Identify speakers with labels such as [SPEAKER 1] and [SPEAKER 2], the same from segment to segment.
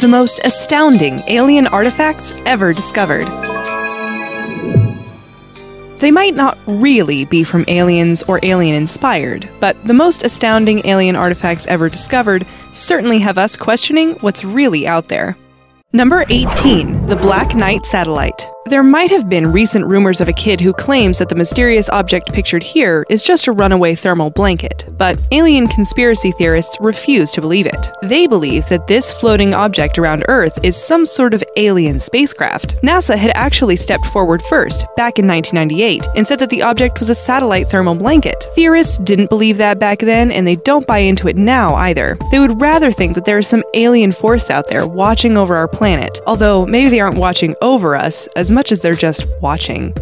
[SPEAKER 1] the most astounding alien artifacts ever discovered. They might not really be from aliens or alien-inspired, but the most astounding alien artifacts ever discovered certainly have us questioning what's really out there. Number 18. The Black Knight Satellite. There might have been recent rumors of a kid who claims that the mysterious object pictured here is just a runaway thermal blanket, but alien conspiracy theorists refuse to believe it. They believe that this floating object around Earth is some sort of alien spacecraft. NASA had actually stepped forward first, back in 1998, and said that the object was a satellite thermal blanket. Theorists didn't believe that back then, and they don't buy into it now either. They would rather think that there is some alien force out there watching over our planet, although maybe they aren't watching over us as much as they're just watching.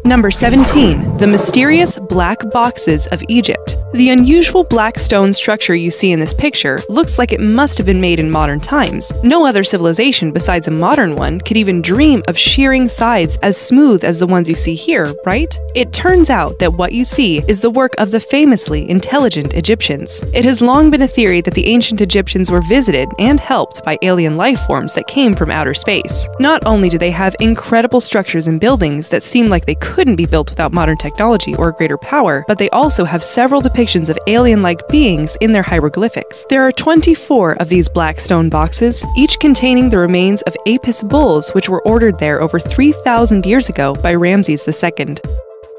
[SPEAKER 1] Number 17. The Mysterious Black Boxes of Egypt. The unusual black stone structure you see in this picture looks like it must have been made in modern times. No other civilization besides a modern one could even dream of shearing sides as smooth as the ones you see here, right? It turns out that what you see is the work of the famously intelligent Egyptians. It has long been a theory that the ancient Egyptians were visited and helped by alien life forms that came from outer space. Not only do they have incredible structures and buildings that seem like they couldn't be built without modern technology or greater power, but they also have several depictions of alien-like beings in their hieroglyphics. There are 24 of these black stone boxes, each containing the remains of Apis bulls which were ordered there over 3,000 years ago by Ramses II.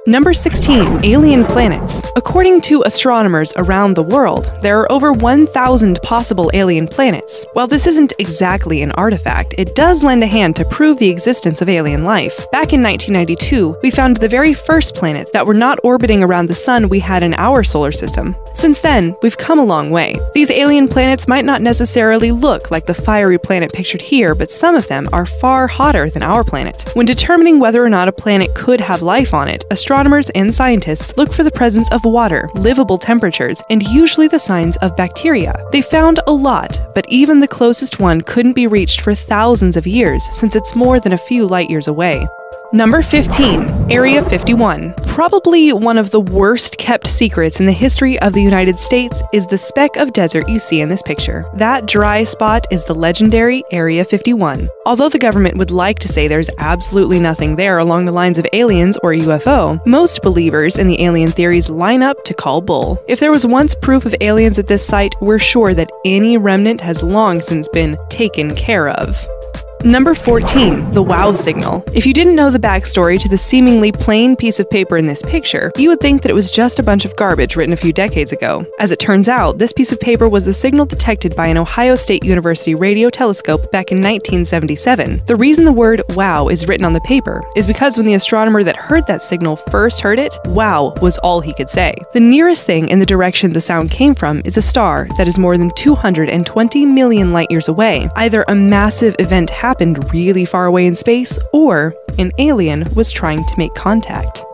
[SPEAKER 1] Number 16. Alien planets. According to astronomers around the world, there are over 1,000 possible alien planets. While this isn't exactly an artifact, it does lend a hand to prove the existence of alien life. Back in 1992, we found the very first planets that were not orbiting around the sun we had in our solar system. Since then, we've come a long way. These alien planets might not necessarily look like the fiery planet pictured here, but some of them are far hotter than our planet. When determining whether or not a planet could have life on it, astronomers and scientists look for the presence of water, livable temperatures, and usually the signs of bacteria. They found a lot, but even the closest one couldn't be reached for thousands of years since it's more than a few light years away. Number 15. Area 51. Probably one of the worst kept secrets in the history of the United States is the speck of desert you see in this picture. That dry spot is the legendary Area 51. Although the government would like to say there's absolutely nothing there along the lines of aliens or a UFO, most believers in the alien theories line up to call bull. If there was once proof of aliens at this site, we're sure that any remnant has long since been taken care of. Number 14. The wow signal. If you didn't know the backstory to the seemingly plain piece of paper in this picture, you would think that it was just a bunch of garbage written a few decades ago. As it turns out, this piece of paper was the signal detected by an Ohio State University radio telescope back in 1977. The reason the word wow is written on the paper is because when the astronomer that heard that signal first heard it, wow was all he could say. The nearest thing in the direction the sound came from is a star that is more than 220 million light years away. Either a massive event happened really far away in space, or an alien was trying to make contact.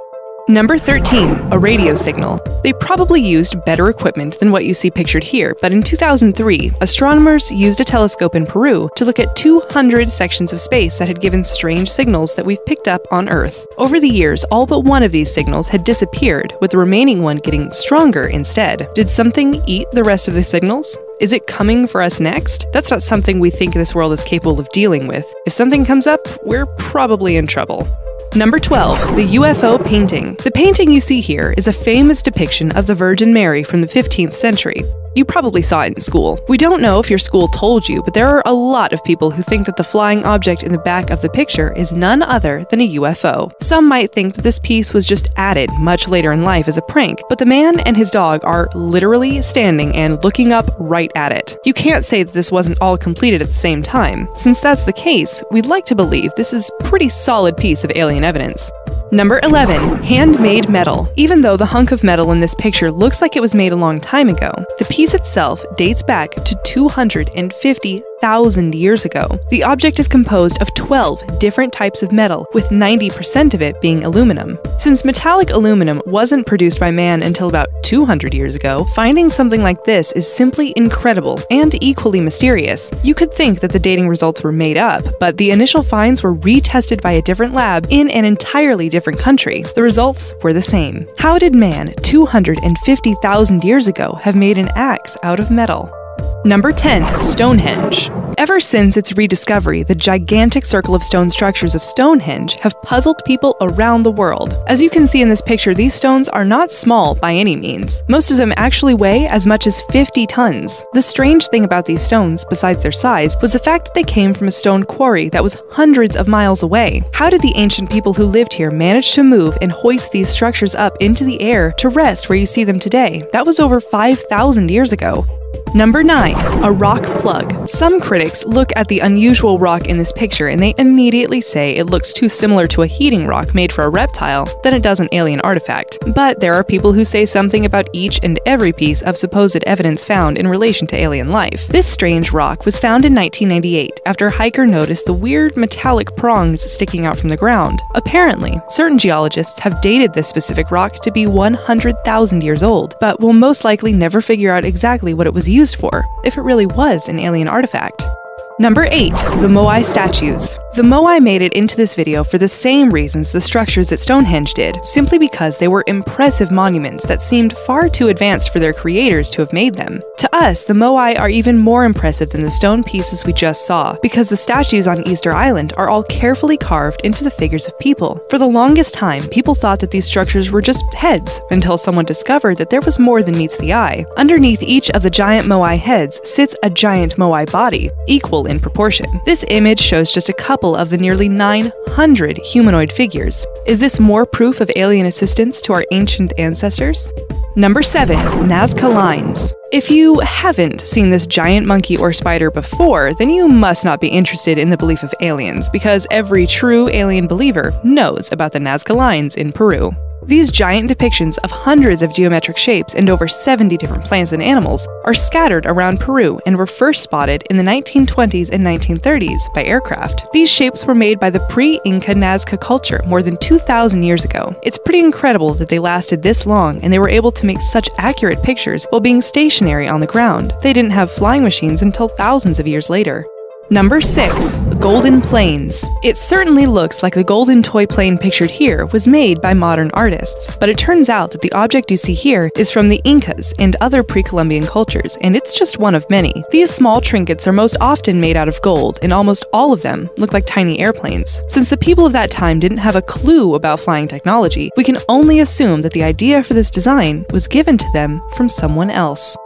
[SPEAKER 1] Number 13. A radio signal. They probably used better equipment than what you see pictured here, but in 2003, astronomers used a telescope in Peru to look at 200 sections of space that had given strange signals that we've picked up on Earth. Over the years, all but one of these signals had disappeared, with the remaining one getting stronger instead. Did something eat the rest of the signals? Is it coming for us next? That's not something we think this world is capable of dealing with. If something comes up, we're probably in trouble. Number 12. The UFO painting. The painting you see here is a famous depiction of the Virgin Mary from the 15th century. You probably saw it in school. We don't know if your school told you, but there are a lot of people who think that the flying object in the back of the picture is none other than a UFO. Some might think that this piece was just added much later in life as a prank, but the man and his dog are literally standing and looking up right at it. You can't say that this wasn't all completed at the same time. Since that's the case, we'd like to believe this is a pretty solid piece of alien evidence. Number 11. Handmade metal. Even though the hunk of metal in this picture looks like it was made a long time ago, the piece itself dates back to 250,000 years ago. The object is composed of 12 different types of metal, with 90% of it being aluminum. Since metallic aluminum wasn't produced by man until about 200 years ago, finding something like this is simply incredible and equally mysterious. You could think that the dating results were made up, but the initial finds were retested by a different lab in an entirely different country. The results were the same. How did man 250,000 years ago have made an axe out of metal? Number 10. Stonehenge. Ever since its rediscovery, the gigantic circle of stone structures of Stonehenge have puzzled people around the world. As you can see in this picture, these stones are not small by any means. Most of them actually weigh as much as 50 tons. The strange thing about these stones, besides their size, was the fact that they came from a stone quarry that was hundreds of miles away. How did the ancient people who lived here manage to move and hoist these structures up into the air to rest where you see them today? That was over 5,000 years ago. Number 9. A rock plug. Some critics look at the unusual rock in this picture and they immediately say it looks too similar to a heating rock made for a reptile than it does an alien artifact. But there are people who say something about each and every piece of supposed evidence found in relation to alien life. This strange rock was found in 1998 after a hiker noticed the weird metallic prongs sticking out from the ground. Apparently, certain geologists have dated this specific rock to be 100,000 years old, but will most likely never figure out exactly what it was used for, if it really was an alien artifact. Number 8. The Moai statues. The Moai made it into this video for the same reasons the structures at Stonehenge did, simply because they were impressive monuments that seemed far too advanced for their creators to have made them. To us, the Moai are even more impressive than the stone pieces we just saw, because the statues on Easter Island are all carefully carved into the figures of people. For the longest time, people thought that these structures were just heads, until someone discovered that there was more than meets the eye. Underneath each of the giant Moai heads sits a giant Moai body, equal in proportion. This image shows just a couple of the nearly 900 humanoid figures. Is this more proof of alien assistance to our ancient ancestors? Number 7. Nazca Lines. If you haven't seen this giant monkey or spider before, then you must not be interested in the belief of aliens, because every true alien believer knows about the Nazca Lines in Peru. These giant depictions of hundreds of geometric shapes and over 70 different plants and animals are scattered around Peru and were first spotted in the 1920s and 1930s by aircraft. These shapes were made by the pre-Inca Nazca culture more than 2,000 years ago. It's pretty incredible that they lasted this long and they were able to make such accurate pictures while being stationary on the ground. They didn't have flying machines until thousands of years later. Number 6. Golden Planes. It certainly looks like the golden toy plane pictured here was made by modern artists, but it turns out that the object you see here is from the Incas and other pre-Columbian cultures, and it's just one of many. These small trinkets are most often made out of gold, and almost all of them look like tiny airplanes. Since the people of that time didn't have a clue about flying technology, we can only assume that the idea for this design was given to them from someone else.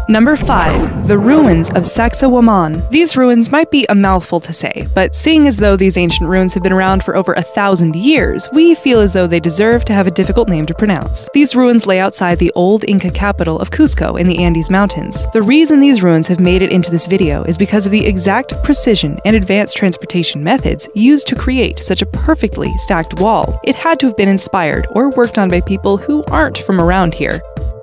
[SPEAKER 1] Number 5. The ruins of Sacsayhuaman. These ruins might be a mouthful to say, but seeing as though these ancient ruins have been around for over 1,000 years, we feel as though they deserve to have a difficult name to pronounce. These ruins lay outside the old Inca capital of Cusco in the Andes Mountains. The reason these ruins have made it into this video is because of the exact precision and advanced transportation methods used to create such a perfectly stacked wall. It had to have been inspired or worked on by people who aren't from around here.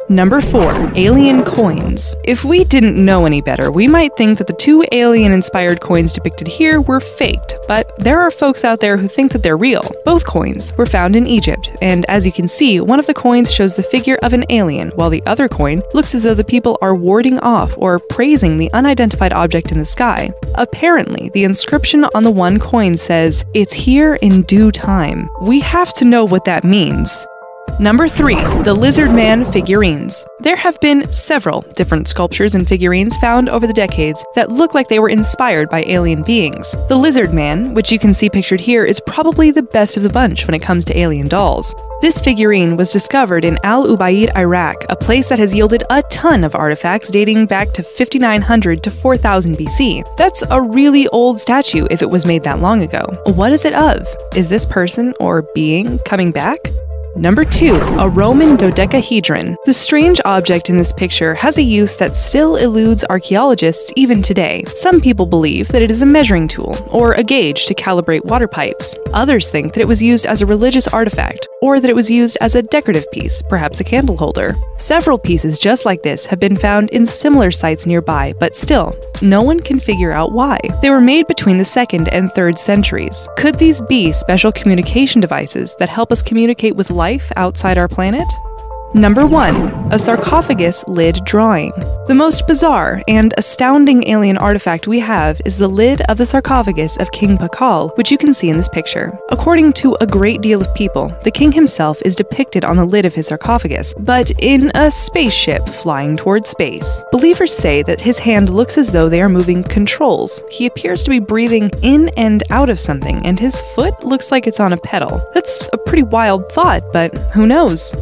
[SPEAKER 1] Number 4. Alien coins. If we didn't know any better, we might think that the 2 alien-inspired coins depicted here were faked, but there are folks out there who think that they're real. Both coins were found in Egypt, and as you can see, one of the coins shows the figure of an alien, while the other coin looks as though the people are warding off or praising the unidentified object in the sky. Apparently, the inscription on the one coin says, "It's here in due time." We have to know what that means. Number 3. The Lizard Man figurines. There have been several different sculptures and figurines found over the decades that look like they were inspired by alien beings. The Lizard Man, which you can see pictured here, is probably the best of the bunch when it comes to alien dolls. This figurine was discovered in Al Ubaid, Iraq, a place that has yielded a ton of artifacts dating back to 5900 to 4000 BC. That's a really old statue if it was made that long ago. What is it of? Is this person or being coming back? Number 2. A Roman dodecahedron. The strange object in this picture has a use that still eludes archaeologists even today. Some people believe that it is a measuring tool, or a gauge to calibrate water pipes. Others think that it was used as a religious artifact, or that it was used as a decorative piece, perhaps a candle holder. Several pieces just like this have been found in similar sites nearby, but still, no one can figure out why. They were made between the 2nd and 3rd centuries. Could these be special communication devices that help us communicate with life outside our planet? Number 1. A sarcophagus lid drawing. The most bizarre and astounding alien artifact we have is the lid of the sarcophagus of King Pakal, which you can see in this picture. According to a great deal of people, the king himself is depicted on the lid of his sarcophagus, but in a spaceship flying towards space. Believers say that his hand looks as though they are moving controls. He appears to be breathing in and out of something, and his foot looks like it's on a pedal. That's a pretty wild thought, but who knows?